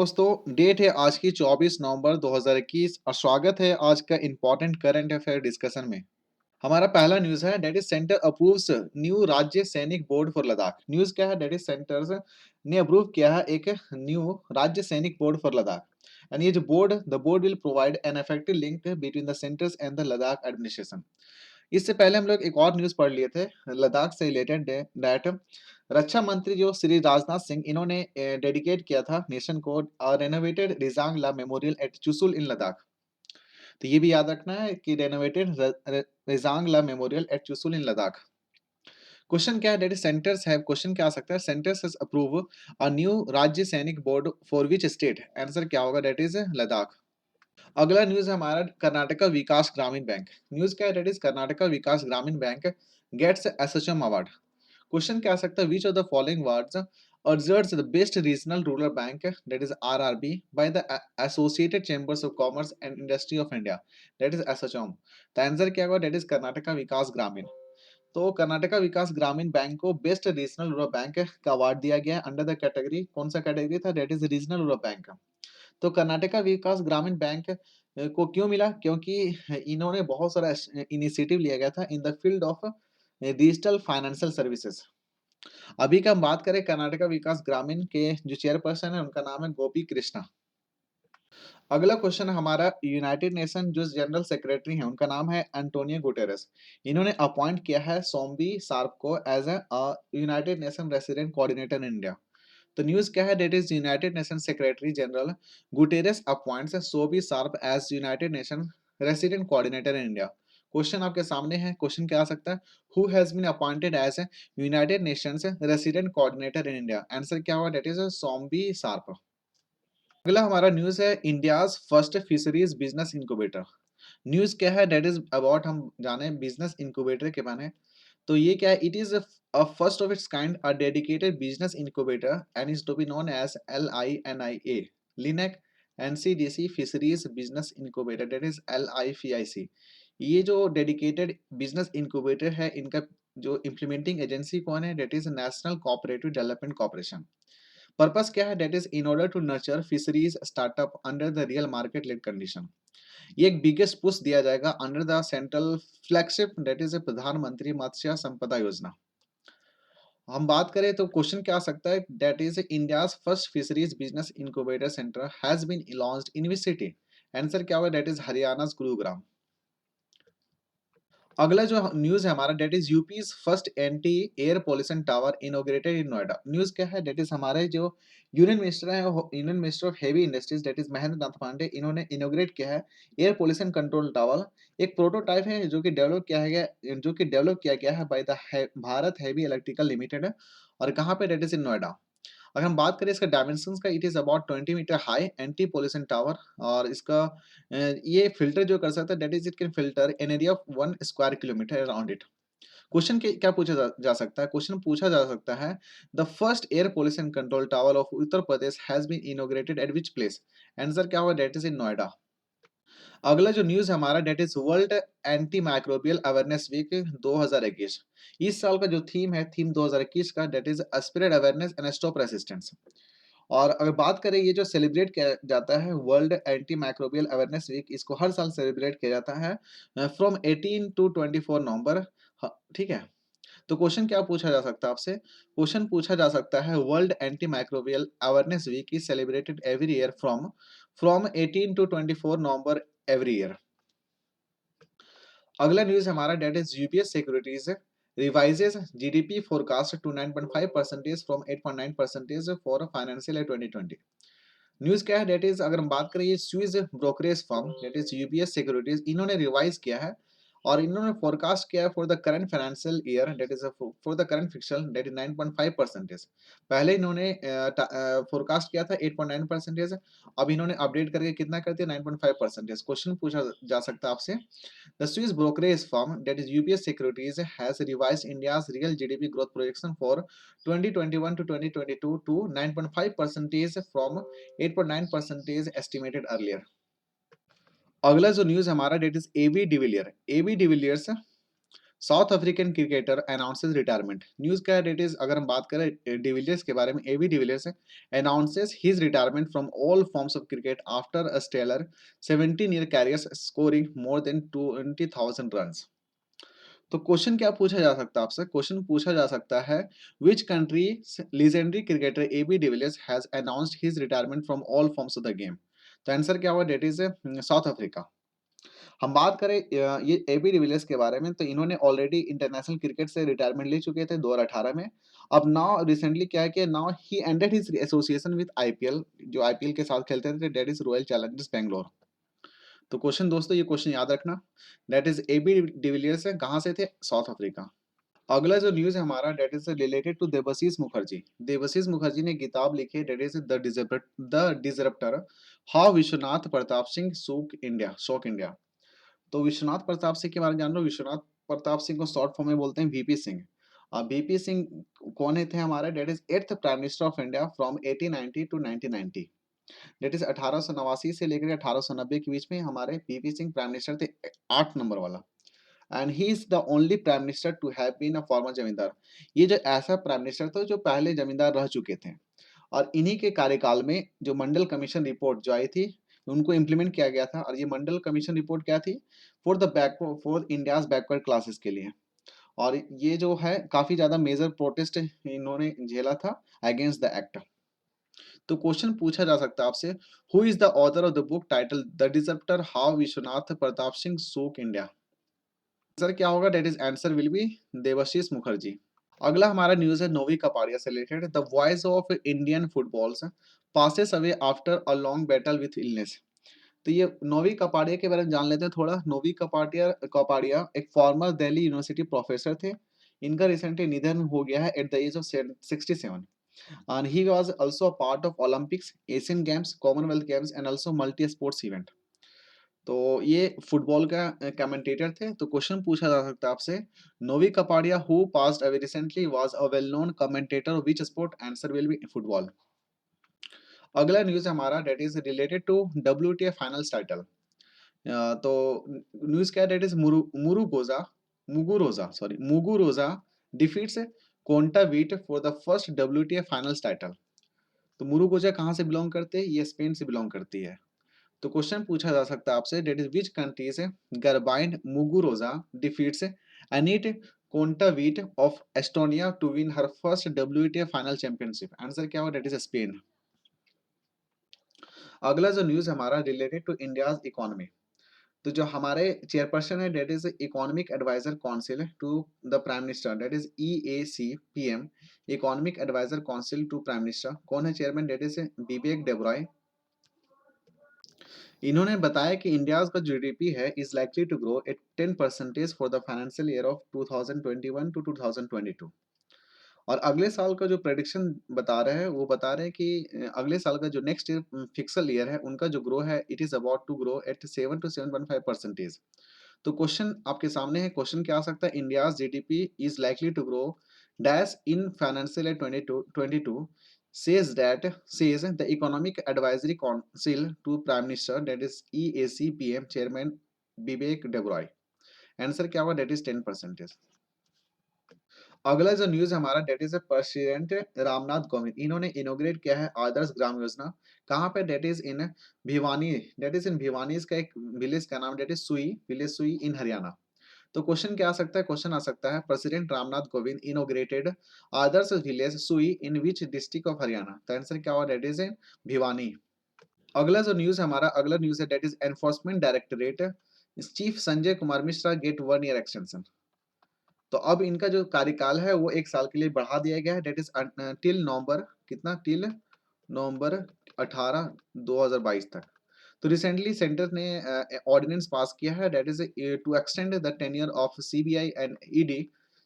दोस्तों, डेट है आज की 24 नवंबर 2021 और स्वागत है आज का इम्पोर्टेंट करंट अफेयर डिस्कशन में। हमारा पहला न्यूज़ है that is centre approves new Rajya Sainik board for Ladakh. News क्या है? डेट इज सेंटर्स ने अप्रूव किया है एक new Rajya Sainik board for Ladakh. And ये जो board will provide an effective link between the centres and the Ladakh administration. इससे पहले हम लोग एक और न्यूज़ पढ़ लिए थे लद्दाख से रिलेटेड दैट रक्षा मंत्री जो श्री राजनाथ सिंह इन्होंने डेडिकेट किया था नेशन को रेनोवेटेड रिजांग ला मेमोरियल एट चुशुल इन लद्दाख। तो ये भी याद रखना है कि रेनोवेटेड रिजांग ला मेमोरियल एट चुशुल इन लद्दाख। क्वेश्चन क्या है? डेट सेंटर्स है, क्वेश्चन क्या आ सकता है? Centres has approve a new Rajya Sainik board for which state? Answer क्या होगा? That is Ladakh. अगला न्यूज़ है हमारा कर्नाटका विकास ग्रामीण बैंक। न्यूज़ क्या है? That is Karnataka Vikas Grameen bank gets ASSOCHAM award. Question क्या आ सकता है? Which of the following words adjures the best regional rural bank, that is RRB, by the Associated Chambers of Commerce and Industry of India, that is ASSOCHAM। तो answer क्या होगा? That is Karnataka Vikas ग्रामीण। तो Karnataka Vikas Grameen bank को best regional rural bank का award दिया गया है अंडर द कैटेगरी। कौन सा कैटेगरी था? That is regional rural bank. तो कर्नाटका विकास ग्रामीण बैंक को क्यों मिला? क्योंकि इन्होंने बहुत सारा इनिशिएटिव लिया गया था in the field of digital financial services. अभी का हम बात करें कर्नाटका विकास ग्रामीण के जो चेयरपर्सन है उनका नाम है गोपी कृष्णा। अगला क्वेश्चन हमारा यूनाइटेड नेशन जो जनरल सेक्रेटरी हैं उनका नाम है एंटोनियो गुटेरेस। इन्होंने अपॉइंट किया है सोम्बी सार्प को as a United Nation resident coordinator in India. तो न्यूज़ क्या है? That is United Nation secretary general Guterres appoints Shombi Sharp as United Nation resident coordinator in India. Question आपके सामने है, क्वेश्चन क्या आ सकता है? Who has been appointed as United Nations resident coordinator in India? Answer क्या होगा? That is Shombi Sharp. अगला हमारा न्यूज़ है India's first fisheries business incubator. News क्या है? डेट इज अबाउट हम जाने बिजनेस इंक्यूबेटर के बारे में। तो ये क्या है? It is a first of its kind a dedicated business incubator and is to be known as LINIA, लिनक NCDC Fisheries Business Incubator, that is LIFIC। ये जो डेडिकेटेड बिजनेस इंक्यूबेटर है इनका जो इम्प्लीमेंटिंग एजेंसी कौन है? That is national cooperative development corporation. Purpose क्या है? That is in order to nurture fisheries startup under the real market led condition. ये एक बिगेस्ट पुश दिया जाएगा under the central flagship that is a Pradhanmantri Matsya संपदा योजना। हम बात करें तो क्वेश्चन क्या आ सकता है? That is India's first fisheries business incubator centre has been launched in which city? Answer क्या होगा? That is Haryana Gurugram. अगला जो न्यूज़ है हमारा that is UP's first anti air pollution tower inaugurated in Noida. News क्या है? डेट इज हमारे जो यूनियन मिनिस्टर है union minister of heavy industries that is Mahendra Nath Pandey, इन्होंने इनॉग्रेट किया है एयर पॉल्यूशन कंट्रोल टावर। एक प्रोटोटाइप है जो कि डेवलप किया गया है by the Bharat heavy electrical limited. और कहाँ पे? That is in Noida. अगर हम बात करें इसका डायमेंशंस का, it is about 20 metre high anti pollution tower. और इसका ये फिल्टर जो कर सकता है that is it can filter an area of 1 square kilometre around it. Question क्या पूछा जा सकता है? क्वेश्चन पूछा जा सकता है the first air pollution control tower of Uttar Pradesh has been inaugurated at which place? Answer क्या होगा? That is in Noida. अगला जो न्यूज़ है हमारा that is world anti microbial awareness week 2021। इस साल का जो थीम है, थीम 2021 का, that is spread awareness and stop resistance. और अगर बात करें ये जो सेलिब्रेट किया जाता है world anti microbial awareness week, इसको हर साल सेलिब्रेट किया जाता है फ्रॉम 18 टू 24 नवंबर। ठीक है। तो क्वेश्चन क्या पूछा जा सकता है आपसे? क्वेश्चन पूछा जा सकता है world anti microbial awareness week is celebrated every year from from 18 to 24 November every year. अगला न्यूज़ हमारा that is UBS securities revises GDP forecast to 9.5% from 8.9% for financial year 2020। News क्या है? डेट इज अगर हम बात करें ये Swiss brokerage firm that is UBS securities, इन्होंने रिवाइज किया है और इन्होंने फोरकास्ट किया है for the current financial year date is for the current fiscal that is 9.5%। पहले इन्होंने फोरकास्ट किया था 8.9%। अब इन्होंने अपडेट करके कितना कर दिया? 9.5%। क्वेश्चन पूछा जा सकता है आपसे the Swiss brokerage firm that is UBS securities has revised India's real GDP growth projection for 2021 to 2022 to 9.5% from 8.9% estimated earlier। अगला जो न्यूज़ हमारा that is AB de Villiers. AB de Villiers South African cricketer announces retirement. News क्या है, it is, अगर हम बात करें de Villiers के बारे में, AB de Villiers announces his retirement from all forms of cricket after a stellar 17-year career scoring more than 20,000 runs. तो क्वेश्चन क्या पूछा जा सकता है आपसे, क्वेश्चन पूछा जा सकता है which country legendary cricketer AB de Villiers has announced his retirement from all forms of the game. तो आंसर क्या हुआ, डेट इज साउथ अफ्रीका। हम बात करें ये एबी डिविलियर्स के बारे में, तो इन्होंने ऑलरेडी इंटरनेशनल क्रिकेट से रिटायरमेंट ले चुके थे 2018 में। अब नाउ रिसेंटली क्या है कि now he ended his association with IPL, जो आईपीएल के साथ खेलते थे, that is royal Challengers Bangalore. तो क्वेश्चन दोस्तों, ये क्वेश्चन याद रखना, दैट इज एबी डिविलियर्स है, कहाँ से थे, साउथ अफ्रीका। अगला जो न्यूज है हमारा, that is related to Debashish Mukherjee. Debashish Mukherjee ने किताब लिखी है, that is the disruptor, how Vishwanath Pratap Singh shook India. तो विश्वनाथ प्रताप सिंह के बारे में जान लो। विश्वनाथ प्रताप सिंह को शॉर्ट फॉर्म में बोलते हैं वीपी सिंह। वीपी सिंह कौन है थे हमारे, that is 8th prime minister of India from 1890 to 1990। That is 1889 से लेकर 1890 के बीच में हमारे वीपी सिंह प्राइम मिनिस्टर थे, 8 नंबर वाला। And he is the only prime minister to have been a former zamindar. ये जो ऐसा प्राइम मिनिस्टर था जो पहले जमींदार रह चुके थे। और इन्हीं के कार्यकाल में जो मंडल कमीशन रिपोर्ट जो आई थी, उनको इम्प्लीमेंट किया गया था। और ये मंडल कमीशन रिपोर्ट क्या थी, फॉर इंडियाज बैकवर्ड क्लासेस के लिए। और ये जो है काफी ज्यादा मेजर प्रोटेस्ट इन्होंने झेला था अगेंस्ट द एक्ट। तो क्वेश्चन पूछा जा सकता है आपसे, who is the author of the book title the disruptor, how Vishwanath Pratap Singh shook India. Answer क्या होगा, that is answer will be Debashish Mukherjee. अगला हमारा न्यूज है नोवी कपाड़िया से related. The voice of Indian football's passes away after a long battle with illness. तो ये नोवी कपाड़िया के बारे में जान लेते हैं थोड़ा। नोवी कपाड़िया कपाड़िया एक फॉर्मर दिल्ली यूनिवर्सिटी प्रोफेसर थे। इनका रिसेंटली निधन हो गया है at the age of 67। And he was also a part of Olympics, Asian games, Commonwealth games and also multi sports event. तो ये फुटबॉल का कमेंटेटर थे। तो क्वेश्चन पूछा जा सकता है आपसे, Novy Kapadia who passed away recently was a well known commentator of which sport. Answer will be football. अगला न्यूज हमारा, that is related to WTA finals title. तो न्यूज क्या है, that is Muguruza defeats Kontaveit for the first WTA finals title. तो Muguruza कहाँ से belong करते हैं, ये स्पेन से बिलोंग करती है। तो क्वेश्चन पूछा जा सकता है आपसे, that is which country's Garbine Muguruza defeats Anett Kontaveit of Estonia to win her first WTA final championship. Answer क्या होगा, डेट इज स्पेन। अगला जो न्यूज हमारा रिलेटेड टू इंडियाज इकोनॉमी। तो जो हमारे चेयरपर्सन है, that is economic advisor council to the prime minister, that is EAC-PM, economic advisor council to prime minister. कौन है chairman, that is Vivek Debroy. इन्होंने बताया कि इंडिया का जीडीपी है is likely to grow at 10% for the financial year of 2021 to 2022। और अगले साल का जो प्रेडिक्शन बता रहे हैं, वो बता रहे हैं कि अगले साल का जो नेक्स्ट ईयर फिक्सल ईयर है, उनका जो ग्रो है, it is about to grow at 7 to 7.5%। तो क्वेश्चन आपके सामने है, क्वेश्चन क्या आ सकता है, India GDP is likely to grow dash in financial year 22 says that says the economic advisory council to prime minister, that is EAC-PM chairman Vivek Debroy. Answer क्या होगा, डेट इज 10%। अगला जो न्यूज हमारा, that is president Ramnath Kovind, इन्होंने inaugurate किया है आदर्श ग्राम योजना। कहाँ पे, that is in Bhiwani. That is in Bhiwani, इसका एक विलेज का नाम, डेट इज विलेज सुई इन हरियाणा। तो क्वेश्चन क्या आ सकता है, क्वेश्चन आ सकता है, प्रेसिडेंट रामनाथ कोविंद इनोग्रेटेड आदर्श विलेज सुई इन विच डिस्ट्रिक्ट ऑफ हरियाणा। तो आंसर क्या होगा, डेट इज इन भिवानी। अगला जो न्यूज हमारा, अगला न्यूज है, that is enforcement directorate chief Sanjay Kumar Mishra get 1 year extension. तो अब इनका जो कार्यकाल है वो 1 साल के लिए बढ़ा दिया गया है, डेट इज टिल नवंबर, कितना, टिल नवंबर 18 2022 तक। तो रिसेंटली सेंटर ने ऑर्डिनेंस पास किया है, that is to extend the tenure of CBI and ED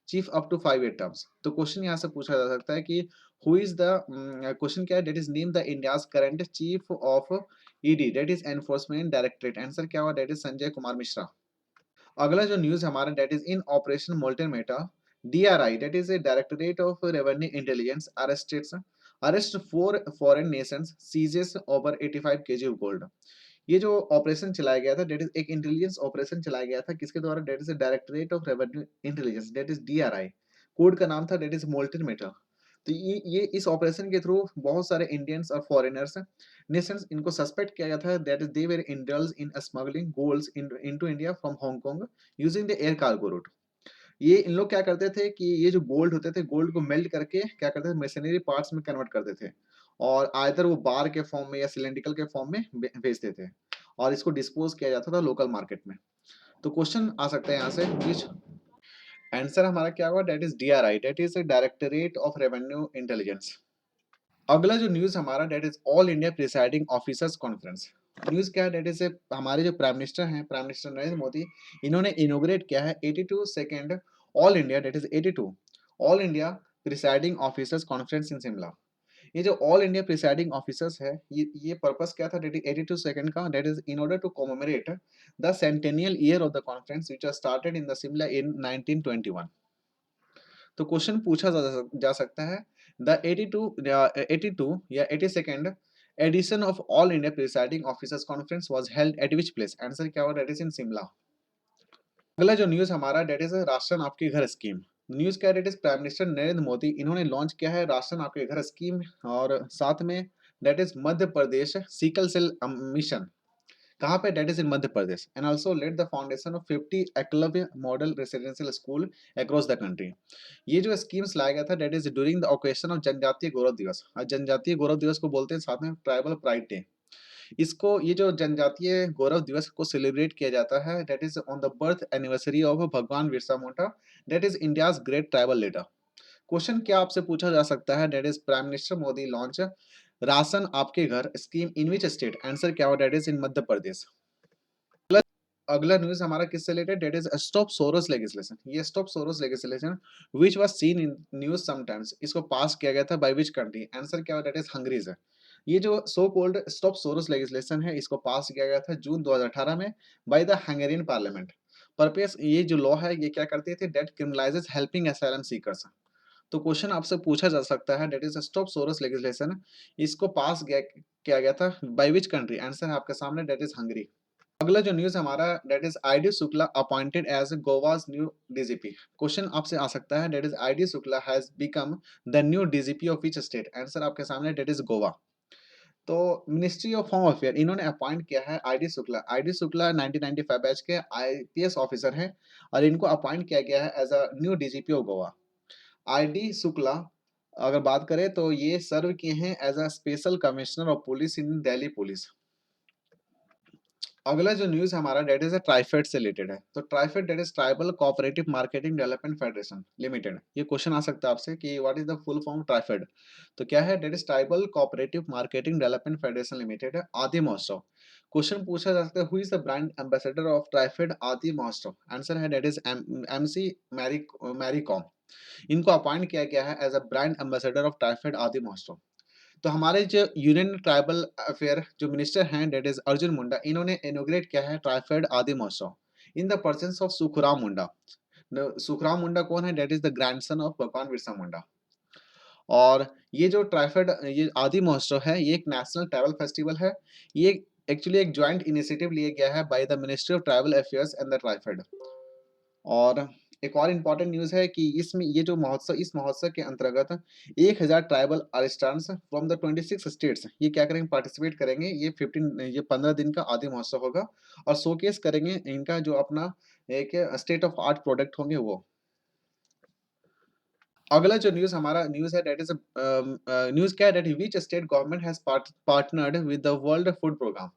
chief up to 5 year terms. तो क्वेश्चन यहाँ से पूछा जा सकता है कि हु इज द, क्वेश्चन क्या है, that is name the India's current chief of ED, that is enforcement directorate. Answer क्या हुआ, डेट इज संजय कुमार मिश्रा। अगला जो न्यूज हमारा, that is in operation molten metal DRI, that is a directorate of revenue intelligence arrest 4 foreign nations seizes over 85 kg of gold। ये जो operation चलाया गया था दैट इज एक इंटेलिजेंस ऑपरेशन चलाया गया था किसके द्वारा, that is directorate of revenue intelligence, that is DRI. Code का नाम था दैट इज मोल्टन मेटल। तो ये इस ऑपरेशन के थ्रू बहुत सारे इंडियंस और फॉरेनर्स नेशंस इनको सस्पेक्ट किया गया था that is they were indulge in smuggling golds into India from Hong Kong using the air cargo route. ये इन लोग क्या करते थे कि ये जो गोल्ड होते थे, गोल्ड को मेल्ट करके क्या करते थे, मशीनरी पार्ट्स में कन्वर्ट करते थे और आइदर वो बार के फॉर्म में या सिलेंड्रिकल के फॉर्म में बेचते थे और इसको डिस्पोज किया जाता था लोकल मार्केट में। तो क्वेश्चन आ सकता है यहाँ से विच आंसर हमारा क्या होगा, that is DRI, that is directorate of revenue intelligence. अगला जो न्यूज हमारा that is all India presiding officers conference. News क्या है, दैट इज हमारे जो प्राइम मिनिस्टर हैं, प्राइम मिनिस्टर नरेंद्र मोदी, इन्होंने इनोग्रेट किया है 82 second all India that is 82 all India presiding officers conference in Shimla. ये जो ऑल इंडिया प्रिसाइडिंग ऑफिसर्स है, ये पर्पस क्या था, दैट इज 82 सेकेंड का, that is in order to commemorate the centennial year of the conference which was started in the Shimla in 1921। तो question पूछा जा सकता है द 82 या 82nd edition of all India presiding officers conference was held at which place, answer क्या होगा, that is इन शिमला। अगला जो न्यूज हमारा दैट इज राशन आपके घर स्कीम। न्यूज क्या, that is prime minister Narendra Modi, इन्होंने लॉन्च किया है राशन आपके घर स्कीम और साथ में that is Madhya Pradesh sickle cell mission. कहाँ पे, that is in Madhya Pradesh, and also laid the foundation of 50 Eklavya model residential school across the country. ये जो स्कीम्स लाया गया था that is during the occasion of Janjatiya Gaurav दिवस, और जनजातीय गौरव दिवस को बोलते हैं साथ में ट्राइबल प्राइड डे। इसको ये जो जनजातीय गौरव दिवस को सेलिब्रेट किया जाता है that is on the birth anniversary of भगवान Birsa Munda, that is India's great tribal leader. Question क्या आपसे पूछा जा सकता है, that is prime minister Modi launch ration आपके घर scheme in which state, answer क्या हो, डेट इज इन मध्य प्रदेश। अगला न्यूज हमारा किससे related, that is stop Soros legislation. ये stop Soros legislation which was seen in news sometimes, इसको पास किया गया था बाय विच कंट्री, आंसर क्या होगा, डेट इज हंगरीज है। ये जो so called stop Soros legislation है, इसको पास किया गया था जून 2018 में by the Hungarian parliament. Purpose ये जो लॉ है ये क्या करती थी, that criminalises helping asylum seekers. तो क्वेश्चन आपसे पूछा जा सकता है that is stop Soros legislation, इसको पास किया गया था बाय विच कंट्री, आंसर है आपके सामने, डेट इज हंगरी। अगला जो न्यूज हमारा that is ID Shukla appointed as Goa's new DGP. Question आपसे आ सकता है that is ID Shukla has become the new DGP of which state, answer आपके सामने, डेट इज गोवा। तो मिनिस्ट्री ऑफ होम अफेयर इन्होंने अपॉइंट किया है ID Shukla. ID Shukla 1995 batch के आईपीएस ऑफिसर हैं और इनको अपॉइंट किया गया है as a new DGP of Goa. ID Shukla अगर बात करें तो ये सर्व किए हैं as a special commissioner of police in Delhi police. अगला जो न्यूज हमारा डेट इज ट्राइफेड से रिलेटेड है। तो TRIFED that is tribal cooperative marketing development federation limited. ये क्वेश्चन आ सकता है आपसे कि what is the full form TRIFED. तो क्या है, that is tribal cooperative marketing development federation limited है आदि महोत्सव। क्वेश्चन पूछा जा सकता है who is the brand ambassador of TRIFED Aadi Mahotsav, answer है that is MC Mary Kom. इनको अपॉइंट किया गया है as a brand ambassador of TRIFED Aadi Mahotsav. तो हमारे जो यूनियन ट्राइबल अफेयर जो मिनिस्टर हैं डेट इज अर्जुन मुंडा, इन्होंने इनोग्रेट किया है TRIFED Aadi Mahotsav in the persons of Sukhram Munda. Sukhram Munda कौन है, that is the grandson of भगवान बिरसा मुंडा। और ये जो ट्राइफेड ये आदि महोत्सव है ये एक नेशनल ट्राइबल फेस्टिवल है। ये एक्चुअली एक ज्वाइंट इनिशिएटिव लिया गया है by the ministry of tribal affairs and the TRIFED. और एक और इम्पोर्टेंट न्यूज़ है कि इसमें ये जो महोत्सव इस महोत्सव के अंतर्गत 1000 tribal artists from the 26 states ये क्या करेंगे, पार्टिसिपेट करेंगे। ये 15 दिन का आदि महोत्सव होगा और शोकेस करेंगे इनका जो अपना एक स्टेट ऑफ आर्ट प्रोडक्ट होंगे वो। अगला जो न्यूज़ हमारा न्यूज़ है दैट इज न्यूज़ क्या है, that which state government has partnered with the World Food Programme,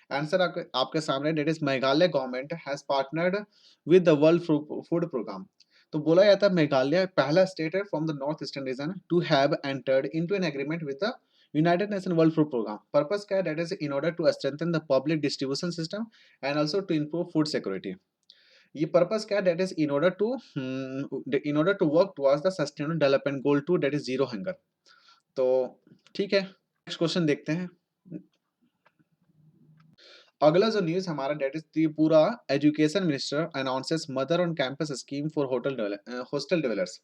answer आपके सामने, that is Meghalaya government has partnered with the World Food Programme. तो बोला जाता है मेघालय पहला स्टेट है from the north eastern region to have entered into an agreement with the United Nation World Food Programme. Purpose क्या है, that is in order to strengthen the public distribution system and also to improve food security. ये purpose क्या है, that is in order to work towards the sustainable development goal two, that is zero hunger. तो ठीक है, next question देखते हैं। अगला जो न्यूज हमारा that is Tripura education minister announces mother on campus scheme for hotel hostel developers.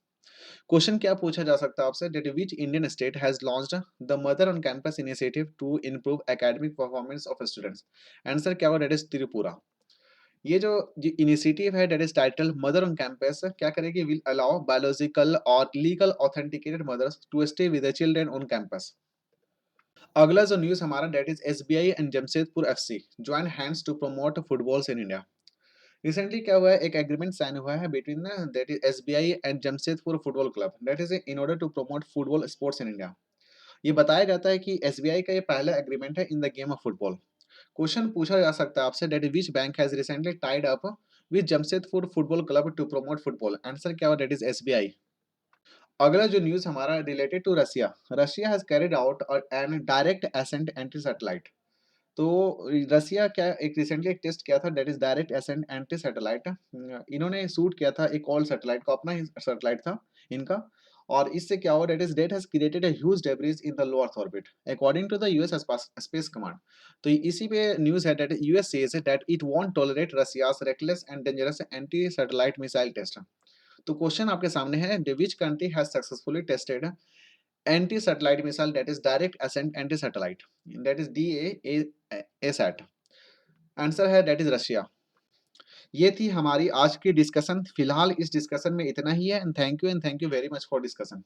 Question क्या पूछा जा सकता है आपसे, that which Indian state has launched the mother on campus initiative to improve academic performance of students. Answer क्या होगा, that is Tripura. ये जो इनिशिएटिव है that is title mother on campus, क्या करेगी, विल अलाउ बायोलॉजिकल और legal authenticated mothers to stay with the children on campus. अगला जो न्यूज हमारा that is SBI and Jamshedpur FC join hands to promote footballs in India. Recently क्या हुआ है, एक एग्रीमेंट साइन हुआ है between that is SBI and Jamshedpur football club, that is in order to promote football sports in India. ये बताया जाता है कि एसबीआई का ये पहला एग्रीमेंट है in the game of football. Question पूछा जा सकता है आपसे, that which bank has recently tied up with Jamshedpur football club to promote football. Answer क्या हुआ, दैट इज एसबीआई। अगला जो न्यूज हमारा related to Russia, Russia has carried out an direct ascent anti satellite. तो रसिया क्या एक recently एक test किया था that is direct ascent anti satellite. इन्होंने शूट किया था एक ऑल सैटेलाइट को, अपना ही सैटेलाइट था इनका। और इससे क्या हुआ, that is that has created a huge debris in the low earth orbit according to the US space command. तो इसी पे न्यूज है that US says that it won't tolerate Russia's reckless and dangerous anti satellite missile test. तो question आपके सामने है, which country has successfully tested anti satellite missile that is direct ascent anti satellite, that is D A sat. Answer है that is Russia. ये थी हमारी आज की डिस्कशन। फिलहाल इस डिस्कशन में इतना ही है, and thank you very much for discussion.